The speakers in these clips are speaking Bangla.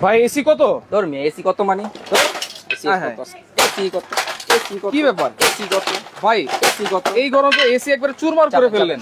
ভাই এসি কত? ধর মিয়া এসি কত মানে এসি কত কি ব্যাপার? এসি কত ভাই এসি কত? এই গরম তো এসি একবারে চুরমার করে ফেললেন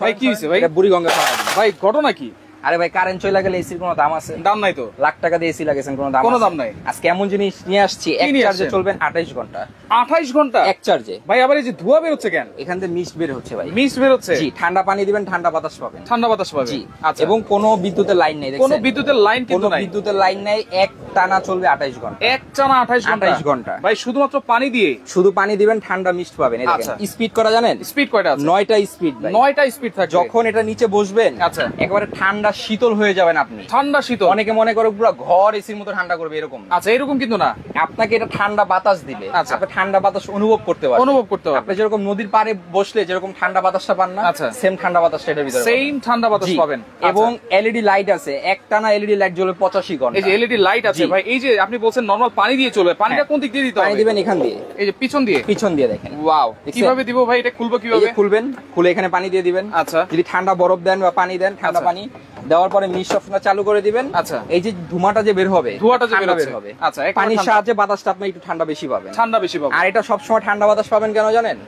ভাই। কি হয়েছে ভাই? বুড়িগঙ্গা ভাই ঘটনা কি? আরে ভাই কারেন্ট চলে গেলে এসির কোনো দাম আছে? দাম নাই তো। লাখ টাকা দিয়ে এসি লাগাইছেন, কোনো দাম কোনো দাম নাই। আজকে এমন জিনিস নিয়ে আসছি, এক চার্জে চলবেন 28 ঘন্টা। 28 ঘন্টা এক চার্জে ভাই? আবার এই যে ধোঁয়া বের হচ্ছে কেন? এখান থেকে মিস্ট বের হচ্ছে ভাই। মিস্ট বের হচ্ছে? জি, ঠান্ডা পানি দিবেন, ঠান্ডা বাতাস পাবেন। ঠান্ডা বাতাস পাবেন। জি আচ্ছা। এবং কোনো বিদ্যুতের লাইন নাই, দেখছেন? কোনো বিদ্যুতের লাইন কিন্তু নাই। কোনো বিদ্যুতের লাইন নাই, এক টানা চলবে 28 ঘন্টা। এক টানা 28 ঘন্টা ভাই, শুধুমাত্র পানি দিয়ে? শুধু পানি দিবেন, ঠান্ডা মিস্ট পাবেন। এই দেখেন স্পিড করা জানেন? স্পিড কয়টা আছে? 9টা স্পিড ভাই। 9টা স্পিড থাকে। যখন এটা নিচে বসবেন, আচ্ছা, একেবারে ঠান্ডা শীতল হয়ে যাবেন আপনি। ঠান্ডা শীতল। অনেকে মনে করে পুরো ঘর এসির মতো ঠান্ডা করবে, এরকম। আচ্ছা, এরকম কিন্তু না। আপনাকে এটা ঠান্ডা বাতাস দিবে। আচ্ছা, আপনি ঠান্ডা বাতাস অনুভব করতে পারবেন। অনুভব করতে পারবেন। আপনি যেরকম নদীর পাড়ে বসলে যেরকম ঠান্ডা বাতাসটা পান না, আচ্ছা, সেম ঠান্ডা বাতাসটা এর ভিতরে সেম ঠান্ডা বাতাস পাবেন। এবং এলইডি লাইট আছে, একটানা এলইডি লাইট জ্বলবে 85 ঘন্টা। এই যে এলইডি লাইট আছে ভাই, এই যে আপনি বলছেন নরমাল পানি দিয়ে চলবে, পানিটা কোন দিক দিয়ে দিতে হবে? পানি দিবেন এখান দিয়ে, এই যে পিছন দিয়ে। পিছন দিয়ে দেখেন। ওয়াও, কিভাবে দিব ভাই? এটা খুলবো কিভাবে? এই যে খুলবেন, খুলে এখানে পানি দিয়ে দিবেন। আচ্ছা, যদি ঠান্ডা বরফ দেন বা পানি দেন, ঠান্ডা পানি দেওয়ার পরে মিস্ট অপশনটা চালু করে দিবেন। আচ্ছা, এই যে ধোঁয়াটা যে বের হবে, ধোঁয়াটা যে বের হবে, আচ্ছা, পানির সাহায্যে বাতাসটা আপনি একটু ঠান্ডা বেশি পাবেন। ঠান্ডা বেশি পাবেন। আর এটা সব সময় ঠান্ডা বাতাস পাবেন কেন জানেন?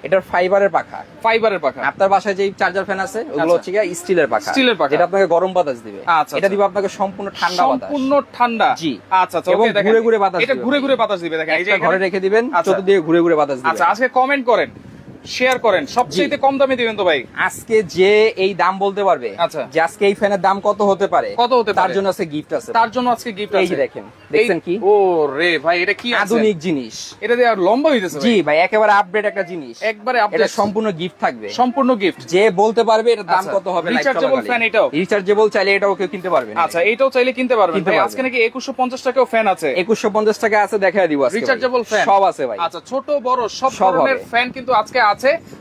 এটার ফাইবারের পাখা। ফাইবারের পাখা। আপনার বাসায় যে চার্জার ফ্যান আছে, ওগুলো হচ্ছে কি স্টিলের পাখা। স্টিলের পাখা, যেটা আপনাকে গরম বাতাস দিবে। আচ্ছা, এটা দিবে আপনাকে সম্পূর্ণ ঠান্ডা বাতাস। সম্পূর্ণ ঠান্ডা। জি। আচ্ছা আচ্ছা, এবং ঘুরে ঘুরে বাতাস দিবে। এটা ঘুরে ঘুরে বাতাস দিবে, দেখেন। এই যে ঘরে রেখে দিবেন, চতুর্দিকে ঘুরে ঘুরে বাতাস দিবে। আচ্ছা, আজকে কমেন্ট করেন, শেয়ার করেন, সবচেয়ে কম দামে দিবেন তো ভাই। আজকে যে এই দাম বলতে পারবে, আচ্ছা, যে আজকে এই ফ্যানের দাম কত হতে পারে, কত হতে পারে, তার জন্য আছে গিফট আছে। তার জন্য আজকে গিফট আছে। এই যে দেখেন, দেখছেন কি? ও রে ভাই, এটা কি আধুনিক জিনিস। এটা দিয়ে আর লম্বা হইতেছে। জি ভাই, একেবারে আপডেট একটা জিনিস, একবারে আপডেট। এটা সম্পূর্ণ গিফট থাকবে, সম্পূর্ণ গিফট। যে বলতে পারবে এটার দাম কত হবে। রিচার্জেবল ফ্যান এটাও? রিচার্জেবল, চাইলে এটাও কেউ কিনতে পারবে। আচ্ছা, এটাও চাইলে কিনতে পারবেন ভাই। আজকে নাকি 2150 টাকাও ফ্যান আছে। 2150 টাকা আছে, দেখায় দিব আজকে। রিচার্জেবল ফ্যান সব আছে ভাই। আচ্ছা, ছোট বড় সব ধরনের ফ্যান কিন্তু আজকে আছে।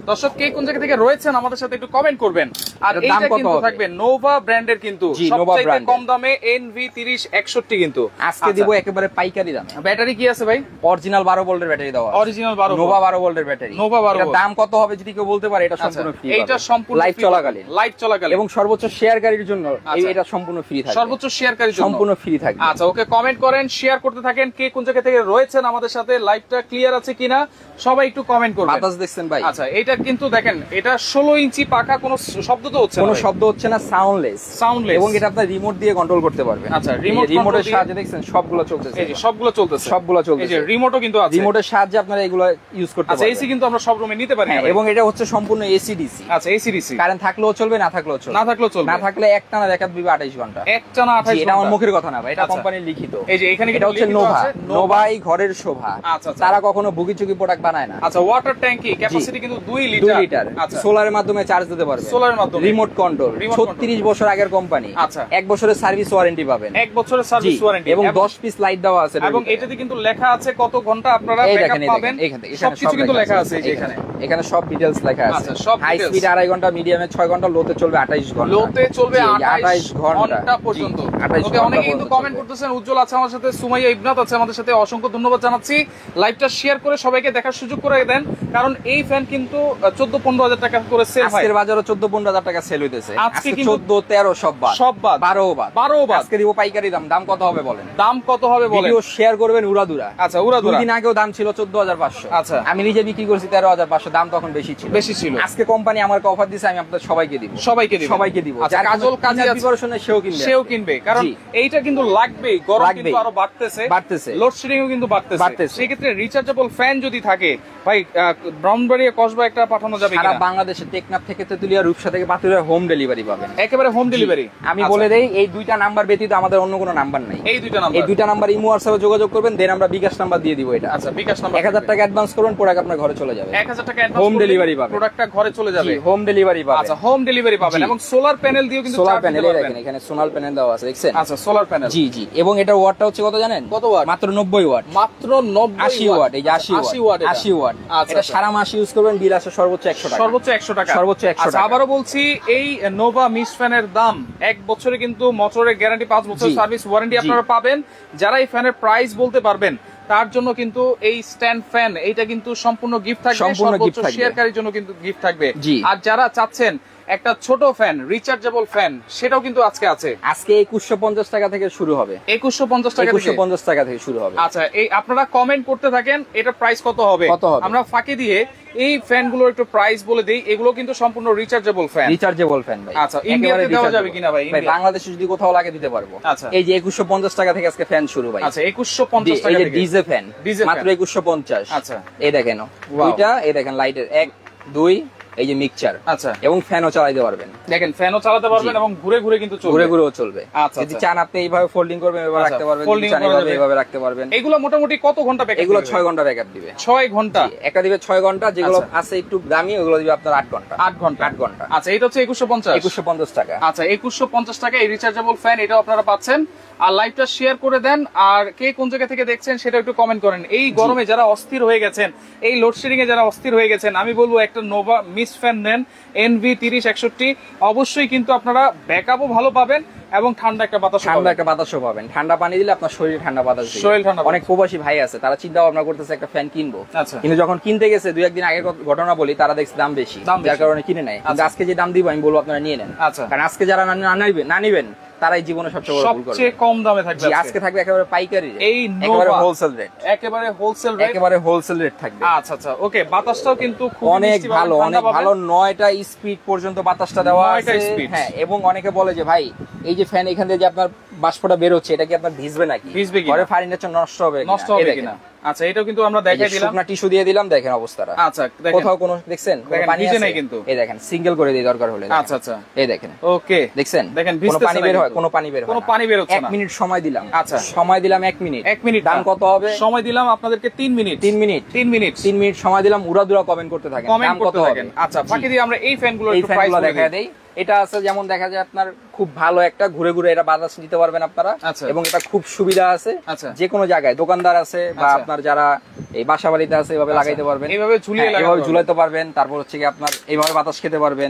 দর্শক কে কোন জায়গা থেকে রয়েছেন আমাদের সাথে একটু কমেন্ট করবেন। আর এইটা কিন্তু থাকবে নোভা ব্র্যান্ডের, কিন্তু সবচেয়ে কম দামে NV3061 কিন্তু আজকে দিব একেবারে পাইকারি দামে। ব্যাটারি কি আছে ভাই? অরিজিনাল 12 ভোল্টের ব্যাটারি দেওয়া। অরিজিনাল 12 নোভা 12 ভোল্টের ব্যাটারি। Nova 12 volt. দাম কত হবে যদি কেউ বলতে পারে? এটা সম্পূর্ণ ফ্রি। এইটা সম্পূর্ণ লাইভ চলাকালীন, লাইভ চলাকালীন এবং সর্বোচ্চ শেয়ারকারীর জন্য এটা সম্পূর্ণ ফ্রি থাকবে। সর্বোচ্চ শেয়ারকারীর জন্য সম্পূর্ণ ফ্রি থাকবে। আচ্ছা, ওকে, কমেন্ট করেন, শেয়ার করতে থাকেন। কে কোন জায়গা থেকে রয়েছেন আমাদের সাথে, লাইভটা ক্লিয়ার আছে কিনা সবাই একটু কমেন্ট করবেন। বাতাস দেখছেন ভাই? আচ্ছা, এটা কিন্তু দেখেন, এটা 16 ইঞ্চি পাখা, কোনো শব্দ তো হচ্ছে না, কোনো শব্দ হচ্ছে না, সাউন্ডলেস। এবং এটা আপনি রিমোট দিয়ে কন্ট্রোল করতে পারবেন। আচ্ছা, রিমোটের সাহায্যে দেখছেন সবগুলো চলতেছে। এই যে সবগুলো চলতেছে, সবগুলো চলতেছে। এই যে রিমোটও কিন্তু আছে। রিমোটের সাহায্যে আপনারা এগুলো ইউজ করতে পারবেন। আচ্ছা, এসি কিন্তু আমরা সব রুমে নিতে পারি না। এবং এটা হচ্ছে সম্পূর্ণ এসি ডিসি। আচ্ছা, এসি ডিসি। কারেন্ট থাকলেও চলবে, না থাকলেও চলবে। না থাকলেও চলবে। না থাকলে একটানা দেখা দিবে 28 ঘন্টা। একটানা 28 ঘন্টা। এটা আমার মুখের কথা না ভাই, এটা কোম্পানির লিখিত। এই যে এখানে এটা হচ্ছে নোভা। নোভাই ঘরের শোভা। আচ্ছা, তারা কখনো বুকিচুকি প্রোডাক্ট বানায় না। আচ্ছা, ওয়াটার ট্যাঙ্কি ক্যাপাসিটি কিন্তু 2 লিটার। আচ্ছা, সোলারের মাধ্যমে চার্জ দিতে পারবে। সোলারের মাধ্যমে রিমোট কন্ট্রোল। 36 বছর আগের কোম্পানি। আচ্ছা, 1 বছরের সার্ভিস ওয়ারেন্টি পাবেন। 1 বছরের সার্ভিস ওয়ারেন্টি এবং 10 পিস লাইট দেওয়া আছে। এবং এটাতে কিন্তু লেখা আছে কত ঘন্টা আপনারা ব্যাকআপ পাবেন। সবকিছু কিন্তু লেখা আছে। এই যে এখানে সব ডিটেইলস লেখা আছে। আচ্ছা, সব হাই স্পিড 2.5 ঘন্টা, মিডিয়ামে 6 ঘন্টা, লোতে চলবে 28 ঘন্টা। লোতে চলবে 28 ঘন্টা পর্যন্ত। ওকে, অনেকে কিন্তু কমেন্ট করতেছেন। উজ্জ্বল আছে আমার সাথে, সুমাইয়া ইবনাত আছে আমাদের সাথে, অসংখ্য ধন্যবাদ জানাচ্ছি। লাইভটা শেয়ার করে সবাইকে দেখার সুযোগ করে দেন, কারণ এই ফ্যান কিন্তু 14-15 হাজার টাকা করে সেল হয়। আজকের বাজারে 14-15 হাজার টাকা সেল হইতেছে। আজকে কিন্তু 14-13 সব বাদ, 12 বাদ। আজকে দিব পাইকারি দাম। দাম কত হবে বলেন? দাম কত হবে বলেন? ভিডিও শেয়ার করবেন উড়াদুরা। আচ্ছা, উড়াদুরা। 2 দিন আগেও দাম ছিল 14,500। আচ্ছা, আমি নিজে বিক্রি করছি 13,500। দাম তখন বেশি ছিল। আজকে কোম্পানি আমাকে অফার দিয়েছে, আমি আপনাদের সবাইকে দিব। সবাইকে দিব। আচ্ছা, কাজল কাজী প্রিপারেশনে সেও কিনবে, কারণ এইটা কিন্তু লাগবেই। গরম কিন্তু আরো বাড়তেছে, লোডশেডিংও কিন্তু বাড়তেছে। সেই ক্ষেত্রে রিচার্জেবল ফ্যান যদি থাকে ভাই, ব্রাউনবাড়িয়া কসবা একটা পাঠানো যাবে সারা বাংলাদেশে। টেকনাফ থেকে তেতুলিয়া, রূপসা থেকে পাতুরিয়া হোম ডেলিভারি পাবেন। একেবারে হোম ডেলিভারি। আমি বলে দেই, এই 2টা নাম্বার ব্যতীত আমাদের অন্য কোনো নাম্বার নাই। এই 2টা নাম্বার ইমো হোয়াটসঅ্যাপে যোগাযোগ করবেন, দেন আমরা বিকাশ নাম্বার দিয়ে দিব। এটা আচ্ছা, বিকাশ নাম্বার। 1000 টাকা অ্যাডভান্স করুন, প্রোডাক্ট আপনার ঘরে চলে যাবে। 1000 টাকা অ্যাডভান্স, হোম ডেলিভারি পাবেন। প্রোডাক্টটা ঘরে চলে যাবে, হোম ডেলিভারি পাবেন। আচ্ছা, হোম ডেলিভারি পাবেন। এবং সোলার প্যানেল দিয়েও কিন্তু সোলার প্যানেল দেখেন, এখানে সোলার প্যানেল দেওয়া আছে, দেখছেন? আচ্ছা, সোলার প্যানেল। জি। এবং এটা ওয়াটটা হচ্ছে কত জানেন? কত ওয়াট? মাত্র 90 ওয়াট। মাত্র 80 ওয়াট। এই যে 80 ওয়াট। এটা সারা মাস ইউজ করবেন, বিল আসে সর্বোচ্চ 100 টাকা। সর্বোচ্চ 100 টাকা। আচ্ছা, আবারও বলছি, এই নোভা মিস্ট ফ্যানের দাম 1 বছরে কিন্তু মোটরের গ্যারান্টি, 5 বছর সার্ভিস ওয়ারেন্টি আপনারা পাবেন। যারা এই ফ্যানের প্রাইস বলতে পারবেন তার জন্য কিন্তু এই স্ট্যান্ড ফ্যান, এইটা কিন্তু সম্পূর্ণ গিফট থাকবে। সর্বোচ্চ শেয়ারকারীর জন্য কিন্তু গিফট থাকবে। আর যারা চাচ্ছেন একটা ছোট ফ্যান, রিচার্জেবল ফ্যান, সেটাও কিন্তু আজকে আছে। আজকে 2150 টাকা থেকে শুরু হবে। 2150 টাকা, 2150 টাকা থেকে শুরু হবে। আচ্ছা, এই আপনারা কমেন্ট করতে থাকেন এটা প্রাইস কত হবে। আমরা ফাঁকি দিয়ে এই ফ্যানগুলোর একটু প্রাইস বলে দেই। এগুলো কিন্তু সম্পূর্ণ রিচার্জেবল ফ্যান। রিচার্জেবল ফ্যান ভাই। আচ্ছা, ইন্ডিয়াতে দেওয়া যাবে কিনা ভাই? ভাই বাংলাদেশে যদি কোথাও লাগে দিতে পারবো। আচ্ছা, এই যে 2150 টাকা থেকে আজকে ফ্যান শুরু ভাই। আচ্ছা, 2150 টাকা থেকে ডিজে ফ্যান মাত্র 2150। আচ্ছা, এই দেখেন দুইটা, এই দেখেন লাইটের 1 2, এই যে মিক্সচার। আচ্ছা, এবং ফ্যানও চালাতে পারবেন। দেখেন ফ্যানও চালাতে পারবেন এবং ঘুরে ঘুরে কিন্তু চলবে, ঘুরে ঘুরেও চলবে। আচ্ছা, যদি চান আপনি এইভাবে ফোল্ডিং করবেন, এভাবে রাখতে পারবেন, যদি চান এইভাবে রাখতে পারবেন। এগুলো মোটামুটি কত ঘন্টা ব্যাকআপ? এগুলো 6 ঘন্টা ব্যাকআপ দিবে। 6 ঘন্টা? একটা দিবে 6 ঘন্টা, যেগুলো আছে একটু দামি ওগুলো দিবে আপনার 8 ঘন্টা। 8 ঘন্টা? 8 ঘন্টা। আচ্ছা, এটা হচ্ছে 2150 টাকা। আচ্ছা, 2150 টাকা এই রিচার্জেবল ফ্যান, এটাও আপনারা পাচ্ছেন। আর লাইভটা শেয়ার করে দেন, আর কে কোন জায়গা থেকে দেখছেন সেটা একটু কমেন্ট করেন। এই গরমে যারা অস্থির হয়ে গেছেন, এই লোডশেডিং এ যারা অস্থির হয়ে গেছেন, আমি বলবো একটা নোভা মিস ফ্যান নেন, NV 3061। অবশ্যই কিন্তু আপনারা ব্যাকআপও ভালো পাবেন এবং ঠান্ডা একটা বাতাসও পাবেন। ঠান্ডা পানি দিলে আপনার শরীরে ঠান্ডা বাতাস দিবে। শরীর ঠান্ডা। অনেক প্রবাসী ভাই আছে, তারা চিন্তা ভাবনা করতেছে একটা ফ্যান কিনবো, কিন্তু যখন কিনতে গেছে 2-1 দিন আগের ঘটনা বলি, তারা দেখছে দাম বেশি, যার কারণে কিনে নেয়। কিন্তু আজকে যে দাম দিব আমি বলবো আপনারা নিয়ে নেন। কারণ আজকে যারা না নিবেন তারাই জীবনে সবচেয়ে বড় ভুল করবে। সবচেয়ে কম দামে থাকবে আজকে থাকবে একেবারে পাইকারি রেট, এই একেবারে হোলসেল রেট, একেবারে হোলসেল রেট থাকবে। আচ্ছা আচ্ছা, ওকে। বাতাসটাও কিন্তু খুব অনেক ভালো, অনেক ভালো। 9টা স্পিড পর্যন্ত বাতাসটা দেওয়া আছে। হ্যাঁ, এবং অনেকে বলে যে ভাই এই যে ফ্যান এখান থেকে যে আপনার বাষ্পটা বের হচ্ছে, এটা কি আপনার ভিজবে নাকি? ঘরে ফার্নিচার নষ্ট হবে কিনা? আচ্ছা, এটাও কিন্তু আমরা দেখাই দিলাম, শুকনা টিস্যু দিয়ে দিলাম, দেখেন অবস্থাটা। আচ্ছা, কোথাও কোনো দেখছেন পানি ভিজে নাই কিন্তু? এই দেখেন, সিঙ্গেল করে দিই দরকার হলে। আচ্ছা আচ্ছা, এই দেখেন, ওকে, দেখছেন দেখেন কোনো পানি বের হয়? কোনো পানি বের হয় না, কোনো পানি বের হচ্ছে না। 1 মিনিট সময় দিলাম। আচ্ছা, সময় দিলাম 1 মিনিট। 1 মিনিট দাম কত হবে? সময় দিলাম আপনাদেরকে 3 মিনিট। 3 মিনিট সময় দিলাম। উড়াদুরা কমেন্ট করতে থাকেন, দাম কত হবে? আচ্ছা, ফাঁকি দিয়ে আমরা এই ফ্যানগুলোর একটু প্রাইস দেখা দেই। এটা আছে যেমন দেখা যায় আপনার খুব ভালো একটা, ঘুরে ঘুরে এটা বাতাস নিতে পারবেন আপনারা। এবং এটা খুব সুবিধা আছে, যে কোনো জায়গায় দোকানদার আছে বা আপনার যারা এই বাসা বাড়িতে আছে এভাবে লাগাইতে পারবেন, এইভাবে ঝুলাইতে পারবেন। তারপর হচ্ছে কি আপনার এইভাবে বাতাস খেতে পারবেন।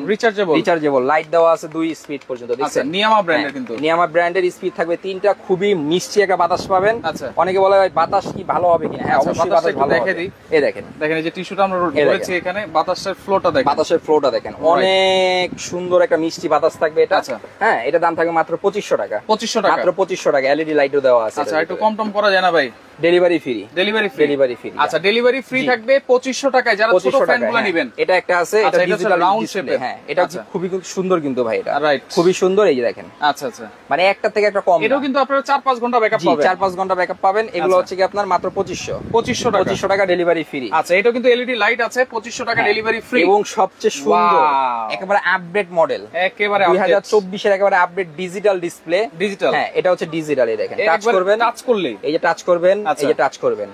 রিচার্জেবল লাইট দেওয়া আছে 2 স্পিড পর্যন্ত। দেখছেন নিয়ামা ব্র্যান্ডের, কিন্তু নিয়ামা ব্র্যান্ডের স্পিড থাকবে 3টা। খুবই মিষ্টি একটা বাতাস পাবেন। অনেকে বলে ভাই বাতাস কি ভালো হবে কিনা? হ্যাঁ, অবশ্যই বাতাস ভালো হবে। এই দেখেন, দেখেন এই যে টিস্যুটা আমরা রয়েছে এখানে, বাতাসের ফ্লোটা দেখেন, অনেক সুন্দর একটা মিষ্টি বাতাস থাকবে এটা। হ্যাঁ, এটা দাম থাকবে মাত্র 2500 টাকা। মাত্র 2500 টাকা। এলইডি লাইটও দেওয়া আছে। আচ্ছা, একটু কম টম করা যায় না ভাই? Delivery free. আচ্ছা, ডেলিভারি ফ্রি থাকবে 2500 টাকায় যারা ছোট ফ্যানগুলো নেবেন। এটা একটা আছে, এটা ডিজিটাল রাউন্ড শেপে। হ্যাঁ, এটা খুবই সুন্দর কিন্তু ভাই, এটা খুবই সুন্দর। এই যে দেখেন, আচ্ছা আচ্ছা, মানে একটা থেকে একটা কম। এটাও কিন্তু আপনারা 4-5 ঘন্টা ব্যাকআপ পাবেন। 4-5 ঘন্টা ব্যাকআপ পাবেন। এগুলো হচ্ছে কি আপনার মাত্র 2500 টাকা ডেলিভারি ফ্রি। আচ্ছা, এটাও কিন্তু এলইডি লাইট আছে, 2500 টাকা ডেলিভারি ফ্রি। এবং সবচেয়ে সুন্দর একেবারে আপডেট মডেল, একেবারে 2024 এর একেবারে আপডেট ডিজিটাল ডিসপ্লে। হ্যাঁ, এটা হচ্ছে ডিজিটাল। এই দেখেন, টাচ করবেন, এই যে টাচ করবেন, এই যে টাচ করবেন,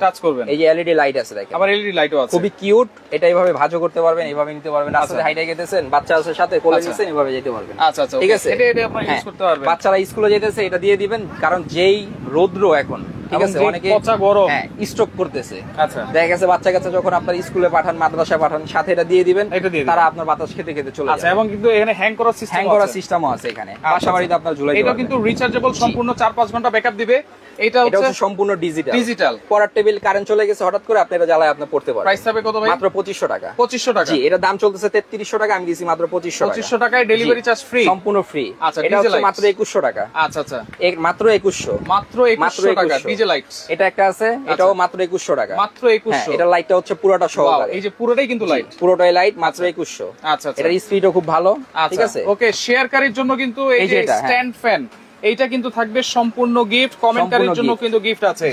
এই যে এলইডি লাইট আছে দেখেন, আবার এলইডি লাইটও আছে। খুবই কিউট। এটা এইভাবে ভাঁজও করতে পারবেন, এইভাবে নিতে পারবেন। রাস্তায় হাইটে গেতেছেন, বাচ্চা আছে সাথে, কোলে নিছেন, এইভাবে যেতে পারবেন। আচ্ছা আচ্ছা, ঠিক আছে, এটা আপনি ইউজ করতে পারবেন। বাচ্চারা স্কুলে যেতেছে, এটা দিয়ে দিবেন। কারণ যেই রৌদ্র এখন, ঠিক আছে, অনেকে হ্যাঁ স্ট্রোক করতেছে। আচ্ছা, দেখা গেছে বাচ্চা কাচ্চা যখন আপনার স্কুলে পাঠান, মাদ্রাসায় পাঠান, সাথে এটা দিয়ে দিবেন, তারা আপনার বাতাস খেতে খেতে চলে যাবে। আচ্ছা, এবং কিন্তু এখানে হ্যাং করার সিস্টেমও আছে এখানে, বাসাবাড়িতে আপনার ঝুলাই। এটা কিন্তু রিচার্জেবল, সম্পূর্ণ 4-5 ঘন্টা ব্যাকআপ দিবে। এটা হচ্ছে সম্পূর্ণ ডিজিটাল। পড়ার টেবিল কারেন্ট চলে গেছে হঠাৎ করে, আপনি এটা জ্বালায় আপনি পড়তে পারবেন। প্রাইস হবে কত ভাই? মাত্র 2500 টাকা। 2500 টাকা। জি, এটা দাম চলতেছে 3300 টাকা, আমি দিছি মাত্র 2500 টাকায়। ডেলিভারি চার্জ ফ্রি, সম্পূর্ণ ফ্রি। আচ্ছা, এটা হচ্ছে মাত্র 2100 টাকা। আচ্ছা আচ্ছা, মাত্র 2100 টাকা ডিজে লাইট। এটা একটা আছে, এটাও মাত্র 2100 টাকা। মাত্র 2100। এটা লাইটটা হচ্ছে পুরোটা সহকারে। এই যে পুরোটাই কিন্তু লাইট, পুরোটাই লাইট, মাত্র 2100। আচ্ছা আচ্ছা, এটার স্পিডও খুব ভালো। ঠিক আছে, ওকে। শেয়ারকারীর জন্য কিন্তু এই যে স্ট্যান্ড ফ্যান, এইটা কিন্তু থাকবে সম্পূর্ণ গিফট। কমেন্টারির জন্য কিন্তু গিফট আছে।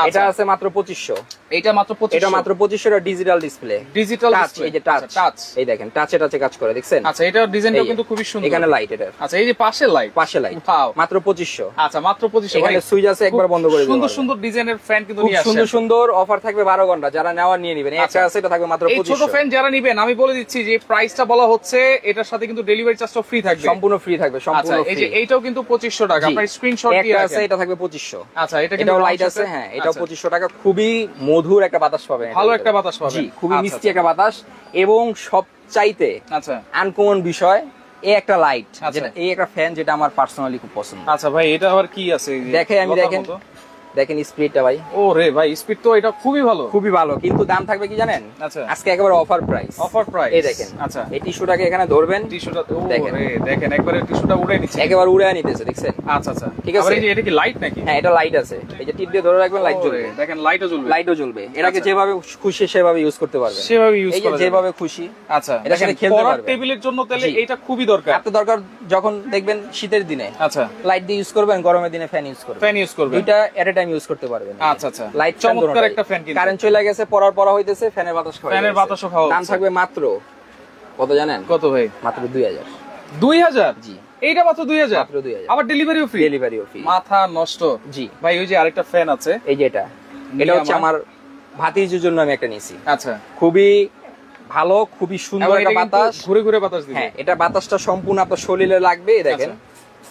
এটা আছে মাত্র 2500। এটা মাত্র 2500। এটা মাত্র 2500 ডিজিটাল ডিসপ্লে। ডিজিটাল ডিসপ্লে, এই যে টাচ, এই দেখেন টাচে কাজ করে, দেখছেন? আচ্ছা, এটার ডিজাইনটাও কিন্তু খুবই সুন্দর। এখানে লাইট এটা। আচ্ছা, এই যে পাশে লাইট, মাত্র 2500। আচ্ছা, মাত্র 2500। এখানে সুইচ আছে, একবার বন্ধ করে দিবেন। সুন্দর সুন্দর ডিজাইনের ফ্যান কিন্তু নিয়ে আসেন। সুন্দর সুন্দর অফার থাকবে 12 ঘন্টা, যারা নেওয়ার নিয়ে নেবেন। একটা আছে, এটা থাকবে মাত্র 2500। এই ছোট ফ্যান যারা নেবেন, আমি বলে দিচ্ছি যে প্রাইসটা বলা হচ্ছে, এটার সাথে কিন্তু ডেলিভারি চার্জটা ফ্রি থাকবে, সম্পূর্ণ ফ্রি থাকবে, সম্পূর্ণ ফ্রি। এই যে এইটাও কিন্তু 2500 টাকা। আপনার স্ক্রিনশট দিয়ে রাখেন। এটা থাকবে 2500। আচ্ছা, এটাও লাইট আছে। হ্যাঁ, এটাও 2500 টাকা। খুবই মধুর একটা বাতাস পাবেন, ভালো একটা বাতাস পাবেন। জি, খুবই মিষ্টি একটা বাতাস। এবং সবচাইতে আনকমন বিষয় এই একটা লাইট, যেটা এই একটা ফ্যান, যেটা আমার পার্সোনালি খুব পছন্দ। আচ্ছা ভাই, এটা আবার কি আছে? দেখেন, আমি দেখেন দেখেন স্পিডটা ভাই। ও রে ভাই, স্পিড তো এটা খুবই ভালো, খুবই ভালো, কিন্তু দাম থাকবে কি জানেন? আচ্ছা, আজকে একেবারে অফার প্রাইস। অফার প্রাইস, এই দেখেন। আচ্ছা, এই টিস্যুটাকে এখানে ধরবেন, টিস্যুটা ও রে দেখেন একবারে টিস্যুটা উড়ে নিচ্ছে, একেবারে উড়ে নিতেছে, দেখছেন? আচ্ছা আচ্ছা, ঠিক আছে। এই যে এটা কি লাইট নাকি? হ্যাঁ, এটা লাইট আছে, এই যে টিপ দিয়ে ধরে রাখবেন, লাইট জ্বলবে, দেখেন লাইটও জ্বলবে, লাইটও জ্বলবে। এটাকে যেভাবে খুশি সেভাবে ইউজ করতে পারবেন, সেভাবে ইউজ করা যাবে, যেভাবে খুশি। আচ্ছা, এটা সাথে খেলতে পারবেন। টেবিলের জন্য তাহলে এটা খুবই দরকার। এত দরকার যখন দেখবেন শীতের দিনে, আচ্ছা, লাইট দিয়ে ইউজ করবেন, গরমের দিনে ফ্যান ইউজ করবেন, ফ্যান ইউজ করবেন, দুইটা এট এ টাইম ইউজ করতে পারবেন। আচ্ছা আচ্ছা, লাইট চমৎকার একটা ফ্যান, কিন্তু কারেন্ট চলে গেছে, পড়া হইতেছে, ফ্যানের বাতাস খাওয়া, ফ্যানের বাতাসও খাওয়া। দাম থাকবে মাত্র কত জানেন? কত ভাই? মাত্র 2000। 2000? জি, এইটা মাত্র 2000? মাত্র 2000, আবার ডেলিভারিও ফ্রি? ডেলিভারিও ফ্রি। মাথা নষ্ট। জি ভাই, ওই যে আরেকটা ফ্যান আছে, এই যে এটা হচ্ছে আমার ভাতিজির জন্য আমি একটা নিয়েছি। আচ্ছা, খুবই ভালো, খুবই সুন্দর একটা বাতাস, ঘুরে ঘুরে বাতাস দিবে। হ্যাঁ, এটা বাতাসটা সম্পূর্ণ আপনার শরীরে লাগবে, দেখেন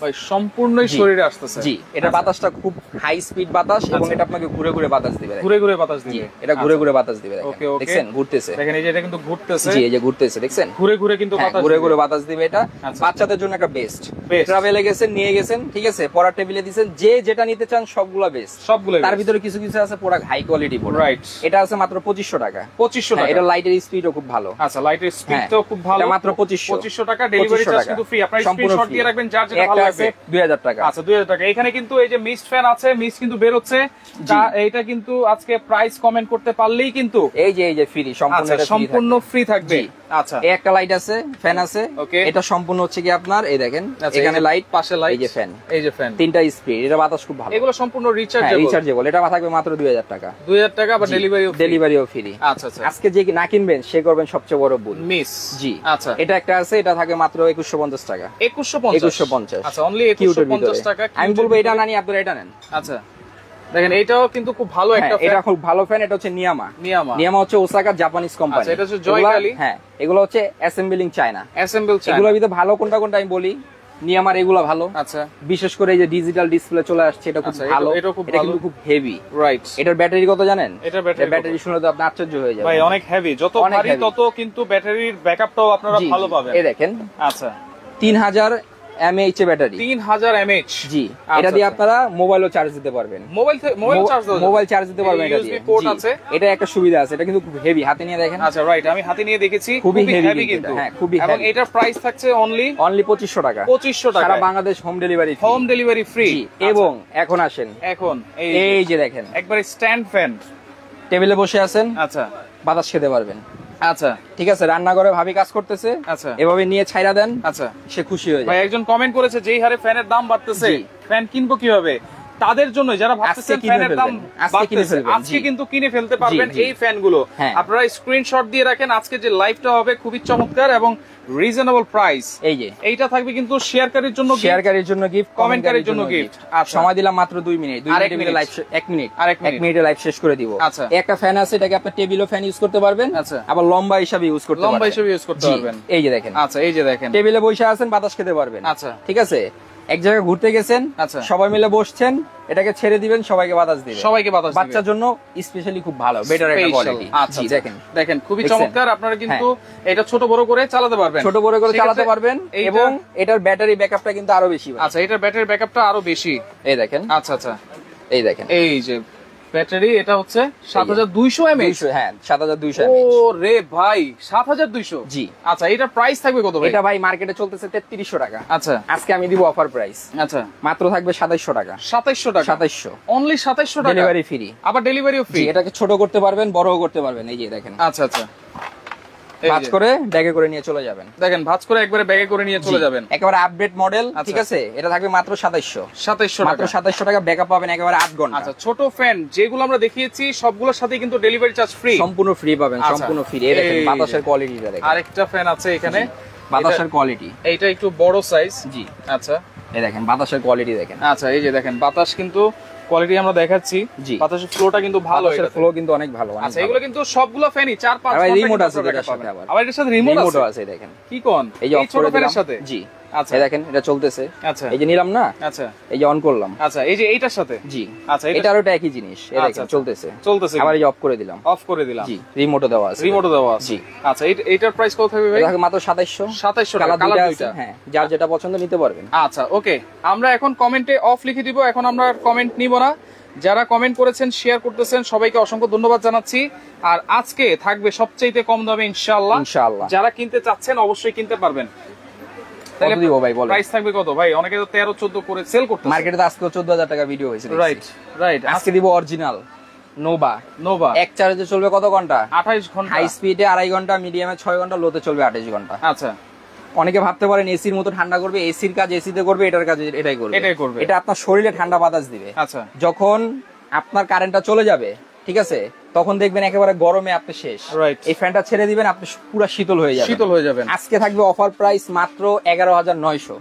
ভাই, সম্পূর্ণই শরীরে আসতেছে। জি, এটা বাতাসটা খুব হাই স্পিড বাতাস, এবং এটা আপনাকে ঘুরে ঘুরে বাতাস দিবে, ঘুরে ঘুরে বাতাস দিবে, এটা ঘুরে ঘুরে বাতাস দিবে, ওকে ওকে, দেখছেন ঘুরতেছে, দেখেন এই যে এটা কিন্তু ঘুরতেছে। জি, এই যে ঘুরতেছে, দেখছেন ঘুরে ঘুরে কিন্তু বাতাস, ঘুরে ঘুরে বাতাস দিবে। এটা আচ্ছা, বাচ্চাদের জন্য একটা বেস্ট। ট্রাভেলে গেছেন, নিয়ে গেছেন, ঠিক আছে, পড়ার টেবিলে দিবেন, যে যেটা নিতে চান সবগুলা বেস্ট, সবগুলো। তার ভিতরে কিছু কিছু আছে product high quality product, right. এটা আছে মাত্র 2500 টাকা। 2500 টাকা? এটা লাইটের স্পিডও খুব ভালো। আচ্ছা, লাইটের স্পিডটাও খুব ভালো। এটা মাত্র 2500 টাকা, ডেলিভারি চার্জ কিন্তু ফ্রি। আপনারা স্ক্রিনশট দিয়ে রাখবেন যার যেটা ভালো লাগবে। 2000 টাকা। আচ্ছা, 2000 টাকা। এখানে কিন্তু এই যে মিস্ট ফ্যান আছে, মিস্ট কিন্তু বের হচ্ছে, এইটা কিন্তু আজকে প্রাইস কমেন্ট করতে পারলেই কিন্তু এই যে ফ্রি, সম্পূর্ণ ফ্রি থাকবে। আচ্ছা, এই একটা লাইট আছে, ফ্যান আছে, এটা সম্পূর্ণ হচ্ছে কি আপনার, এই দেখেন এখানে লাইট, পাশে লাইট, এই যে ফ্যান, এই যে ফ্যান, তিনটা স্পিড, এটা বাতাস খুব ভালো। এগুলো সম্পূর্ণ রিচার্জেবল। এটা থাকবে মাত্র 2000 টাকা। 2000 টাকা, আবার ডেলিভারিও ফ্রি। আচ্ছা আচ্ছা, আজকে যে না কিনবেন সে করবেন সবচেয়ে বড় ভুল, মিস। জি, আচ্ছা, এটা একটা আছে, এটা থাকে মাত্র 2150 টাকা। 2150? আচ্ছা, অনলি 2150 টাকা। আমি বলবো এটা না নিয়ে আপনারা এটা নেন। আচ্ছা, দেখেন এইটাও কিন্তু খুব ভালো একটা ফ্যান, এটা খুব ভালো ফ্যান। এটা হচ্ছে নিয়ামা হচ্ছে ওসাকার জাপানিজ কোম্পানি। আচ্ছা, এটা হচ্ছে জয়কালি। হ্যাঁ, এগুলো হচ্ছে অ্যাসেম্বলিং চায়না। এগুলোর ভিতরে ভালো কোনটা আমি বলি, নিয়ামার এগুলো ভালো। আচ্ছা, বিশেষ করে এই যে ডিজিটাল ডিসপ্লে চলে আসছে, এটা খুব ভালো, এটা কিন্তু খুব হেভি, রাইট। এটার ব্যাটারি কত জানেন? এটার ব্যাটারি শুনলে তো আপনি আশ্চর্য হয়ে যাবেন ভাই, অনেক হেভি। যত ভারী তত কিন্তু ব্যাটারির ব্যাকআপটাও আপনারা ভালো পাবেন। এই দেখেন, আচ্ছা, 3000 mAh এর ব্যাটারি, 3000 mAh। জি, এটা দিয়ে আপনারা মোবাইলও চার্জ দিতে পারবেন, মোবাইল চার্জ দিতে পারবেন এটা দিয়ে। এটা একটা সুবিধা আছে, এটা কিন্তু খুব হেভি, হাতে নিয়ে দেখেন। আচ্ছা, রাইট, আমি হাতে নিয়ে দেখেছি, খুবই হেভি কিন্তু। হ্যাঁ, খুবই হেভি। এবং এটার প্রাইস থাকছে অনলি 2500 টাকা। 2500 টাকা, সারা বাংলাদেশ হোম ডেলিভারি ফ্রি। এবং এখন আসেন, এখন এই যে দেখেন একবারে স্ট্যান্ড ফ্যান, টেবিলে বসে আছেন, আচ্ছা, বাতাস খেতে পারবেন। আচ্ছা, ঠিক আছে, রান্নাঘরে ভাবি কাজ করতেছে, আচ্ছা, এভাবে নিয়ে ছাইরা দেন, আচ্ছা, সে খুশি হয়ে যায়। ভাই, একজন কমেন্ট করেছে যেই হারে ফ্যানের দাম বাড়তেছে, ফ্যান কিনবো কিভাবে? তাদের জন্য যারা ভাবতেছেন ফ্যানের দাম বাড়তেছে, আজকে কিন্তু কিনে ফেলতে পারবেন এই ফ্যানগুলো। আপনারা স্ক্রিনশট দিয়ে রাখেন, আজকে যে লাইভটা হবে খুবই চমৎকার এবং রিজনেবল প্রাইস। এই যে এইটা থাকবে কিন্তু শেয়ারকারীর জন্য গিফট, কমেন্টকারীর জন্য গিফট। সময় দিলাম মাত্র 2 মিনিট, 2 মিনিটে লাইভ, 1 মিনিটে লাইভ শেষ করে দিব। আচ্ছা, একটা ফ্যান আছে, এটাকে আপনি টেবিলও ফ্যান ইউজ করতে পারবেন, আচ্ছা, আবার লম্বা হিসাবে ইউজ করতে পারবেন। এই যে দেখেন, আচ্ছা, এই যে দেখেন, টেবিলে বসে আছেন, বাতাস খেতে পারবেন। আচ্ছা, ঠিক আছে, এক জায়গায় ঘুরতে গেছেন, আচ্ছা, সবাই মিলে বসছেন, এটাকে ছেড়ে দিবেন, সবাইকে বাতাস দিবেন, বাচ্চার জন্য স্পেশালি খুব ভালো, বেটার একটা কোয়ালিটি। আচ্ছা, দেখেন খুবই চমৎকার। আপনারা কিন্তু এটা ছোট বড় করে চালাতে পারবেন, এবং এটার ব্যাটারি ব্যাকআপটা কিন্তু আরো বেশি। আচ্ছা, এটার ব্যাটারি ব্যাকআপটা আরো বেশি। এই দেখেন, আচ্ছা আচ্ছা, এই দেখেন, এই যে ব্যাটারি, এটা হচ্ছে 7200 mAh। হ্যাঁ, 7200 mAh। ও রে ভাই, 7200? জি। আচ্ছা, এটা প্রাইস থাকবে কত ভাই? এটা ভাই মার্কেটে চলতেছে 3300 টাকা। আচ্ছা, আজকে আমি দিব অফার প্রাইস। আচ্ছা, মাত্র থাকবে 2700 টাকা। 2700 টাকা? 2700 অনলি, 2700 টাকা, ডেলিভারি ফ্রি। আবার ডেলিভারিও ফ্রি। এটাকে ছোট করতে পারবেন, বড়ও করতে পারবেন। এই যে দেখেন, আচ্ছা আচ্ছা, ভাঁজ করে ব্যাগে করে নিয়ে চলে যাবেন। দেখেন, ভাঁজ করে একবারে ব্যাগে করে নিয়ে চলে যাবেন, একেবারে আপডেট মডেল। ঠিক আছে, এটা থাকবে মাত্র 2700 মাত্র 2700 টাকা, ব্যাকআপ পাবেন একেবারে 8 ঘন্টা। আচ্ছা, ছোট ফ্যান যেগুলো আমরা দেখিয়েছি সবগুলোর সাথে কিন্তু ডেলিভারি চার্জ ফ্রি, সম্পূর্ণ ফ্রি পাবেন, সম্পূর্ণ ফ্রি। এই দেখেন বাতাসের কোয়ালিটিটা দেখেন। আরেকটা ফ্যান আছে এখানে, বাতাসের কোয়ালিটি, এইটা একটু বড় সাইজ। জি, আচ্ছা, এই দেখেন বাতাসের কোয়ালিটি দেখেন। আচ্ছা, এই যে দেখেন বাতাস কিন্তু কোয়ালিটি আমরা দেখাচ্ছি, বাতাসের ফ্লোটা কিন্তু ভালো, এর ফ্লো কিন্তু অনেক ভালো। আচ্ছা, এগুলো কিন্তু সবগুলো ফ্যানই 4-5 ঘন্টা রিমোট আছে, এটার সাথে আবার এর সাথে রিমোট আছে। দেখেন কি কোন, এই যে ছোট ফ্যানের সাথে। জি, আচ্ছা, এই দেখেন এটা চলতেছে। আচ্ছা, এই যে নিলাম না, আচ্ছা, এই যে অন করলাম। আচ্ছা, এই যে এইটার সাথে। জি, আচ্ছা, এটারও একই জিনিস। এই দেখেন চলতেছে, আবার এই যে অফ করে দিলাম। জি, রিমোটও দেওয়া আছে। জি, আচ্ছা, এইটার প্রাইস কত থাকবে ভাই? এটা মাত্র 2700 টাকা, কালার দুইটা। হ্যাঁ, যার যেটা পছন্দ নিতে পারবেন। আচ্ছা, ওকে, আমরা এখন কমেন্টে অফ লিখে দিব, এখন আমরা কমেন্ট নিব না। যারা কমেন্ট করেছেন, শেয়ার করতেছেন, সবাইকে অসংখ্য ধন্যবাদ জানাচ্ছি। আর আজকে থাকবে সবচাইতে কম দামে ইনশাআল্লাহ। যারা কিনতে চাচ্ছেন অবশ্যই কিনতে পারবেন। কত দিব ভাই বলেন? প্রাইস থাকবে কত ভাই? অনেকে তো 13 14 করে সেল করতেছে। মার্কেটে তো আজকে 14000 টাকা ভিডিও হয়েছে। রাইট। আজকে দিব অরিজিনাল নোভা। এক চার্জে চলবে কত ঘন্টা? 28 ঘন্টা। হাই স্পিডে 2.5 ঘন্টা, মিডিয়ামে 6 ঘন্টা, লোতে চলবে 28 ঘন্টা। আচ্ছা। অনেকে ভাবতে পারেন এসির মতো ঠান্ডা করবে, এসির কাজ এসিতে করবে, এটার কাজ এটাই করবে। এটা আপনার শরীরে ঠান্ডা বাতাস দিবে। আচ্ছা। যখন আপনার কারেন্টটা চলে যাবে, ঠিক আছে, তখন দেখবেন একেবারে গরমে আপনি শেষ। এই ফ্যানটা ছেড়ে দিবেন, আপনি পুরো শীতল হয়ে যাবেন। আজকে থাকবে অফার প্রাইস মাত্র 11900।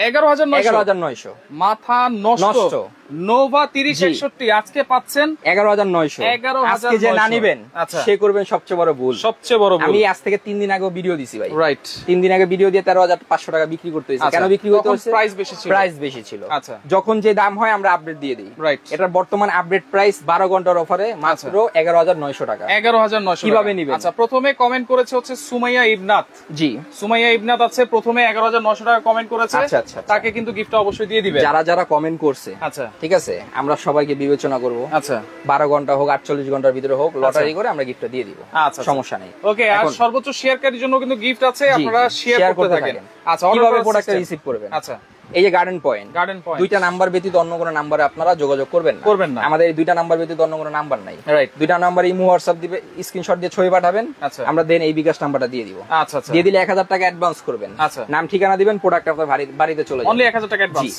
11900 মাথা নষ্ট। নোভা 3061 আজকে পাচ্ছেন 11900। আজকে যে না নিবেন সে করবেন সবচেয়ে বড় ভুল। আমি আজ থেকে 3 দিন আগে ভিডিও দিছি ভাই। রাইট। 3 দিন আগে ভিডিও দিয়ে 13500 টাকা বিক্রি করতে হয়েছে। কেন বিক্রি করতে হয়েছে? প্রাইস বেশি ছিল। আচ্ছা। যখন যে দাম হয় আমরা আপডেট দিয়ে দিই। রাইট। এটার বর্তমান আপডেট প্রাইস 12 ঘন্টার অফারে মাত্র 11900 টাকা। 11900 কিভাবে নিবেন? আচ্ছা, প্রথমে কমেন্ট করেছে হচ্ছে সুমাইয়া ইবনাত। জি, সুমাইয়া ইবনাত আছে, প্রথমে 11900 টাকা কমেন্ট করেছে। আচ্ছা। তাকে কিন্তু গিফটটা অবশ্যই দিয়ে দিবেন। যারা কমেন্ট করছে, আচ্ছা, ঠিক আছে, আমরা সবাইকে বিবেচনা করব। আচ্ছা, 12 ঘন্টা হোক 48 ঘন্টার ভিতরে হোক, লটারি করে আমরা গিফটটা দিয়ে দিব। আচ্ছা, সমস্যা নেই। ওকে। আর সর্বোচ্চ শেয়ারকারীর জন্য কিন্তু গিফট আছে, আপনারা শেয়ার করতে থাকেন। আচ্ছা, কিভাবে প্রোডাক্টটা রিসিভ করবেন? আচ্ছা, এই যে গার্ডেন পয়েন্ট, দুইটা নাম্বার ব্যতীত অন্য কোনো নাম্বারে আপনারা যোগাযোগ করবেন না। আমাদের এই দুইটা নাম্বার ব্যতীত অন্য কোনো নাম্বার নাই। রাইট। দুইটা নাম্বার ইমো হোয়াটসঅ্যাপ দিবে, স্ক্রিনশট দিয়ে ছবি পাঠাবেন, আমরা দেন এই বিকাশ নাম্বারটা দিয়ে দিব। আচ্ছা। দিয়ে দিলে 1000 টাকা অ্যাডভান্স করবেন। নাম ঠিকানা দিবেন, প্রোডাক্ট আপনার বাড়িতে চলে যাবে। অনলি 1000 টাকা অ্যাডভান্স।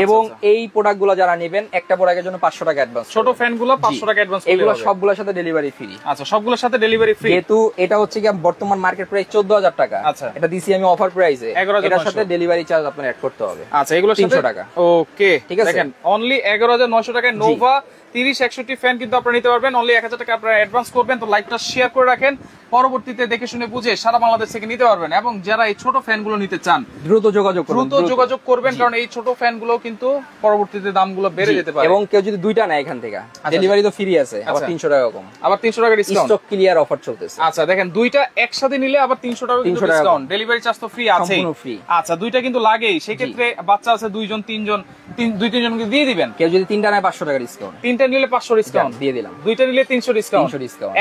এবং এই প্রোডাক্টগুলো যারা নেবেন, একটা প্রোডাক্টের জন্য 500 টাকা অ্যাডভান্স। ছোট ফ্যানগুলো 500 টাকা অ্যাডভান্স। এগুলো সবগুলোর সাথে ডেলিভারি ফ্রি। আচ্ছা, সবগুলোর সাথে ডেলিভারি ফ্রি। যেহেতু এটা হচ্ছে কি বর্তমান মার্কেট প্রাইস 14000 টাকা, এটা দিছি আমি অফার প্রাইসে। এটার সাথে ডেলিভারি চার্জ আপনার অ্যাড করতে হবে। আচ্ছা, এগুলোর সাথে 300 টাকা। ওকে, ঠিক আছে। দেখেন, অনলি 11900 টাকায় নোভা 3061 ফ্যান কিন্তু আপনারা নিতে পারবেন। অনলি 1000 টাকা আপনারা অ্যাডভান্স করবেন। তো লাইকটা শেয়ার করে রাখেন, পরবর্তীতে দেখে শুনে বুঝে সারা বাংলাদেশ থেকে নিতে পারবেন। এবং যারা এই ছোট ফ্যানগুলো নিতে চান, দ্রুত যোগাযোগ করবেন, কারণ এই ছোট ফ্যানগুলো কিন্তু পরবর্তীতে দামগুলো বেড়ে যেতে পারে। এবং কেউ যদি দুইটা নেয় এখান থেকে, ডেলিভারি তো ফ্রি আছে, আবার 300 টাকা কম, আবার 300 টাকা ডিসকাউন্ট, স্টক ক্লিয়ার অফার চলতেছে। আচ্ছা, দেখেন, দুইটা একসাথে নিলে আবার 300 টাকা ডিসকাউন্ট, ডেলিভারি চার্জ তো ফ্রি আছে, সম্পূর্ণ ফ্রি। আচ্ছা, দুইটা কিন্তু লাগেই। সেই ক্ষেত্রে বাচ্চা আছে 2 জন 3 জন, 2-3 জনকে দিয়ে দিবেন। কেউ যদি তিনটা নেয় 500 টাকা ডিসকাউন্ট, তিনটা নিলে 500 ডিসকাউন্ট দিয়ে দিলাম, দুইটা নিলে 300 ডিসকাউন্ট,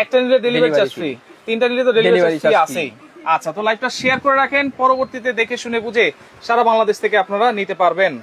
একটা নিলে ডেলিভারি চার্জ ফ্রি, তিনটা নিলে তো ডেলিভারি চার্জ আছেই। আচ্ছা, তো লাইভটা শেয়ার করে রাখেন, পরবর্তীতে দেখে শুনে বুঝে সারা বাংলাদেশ থেকে আপনারা নিতে পারবেন।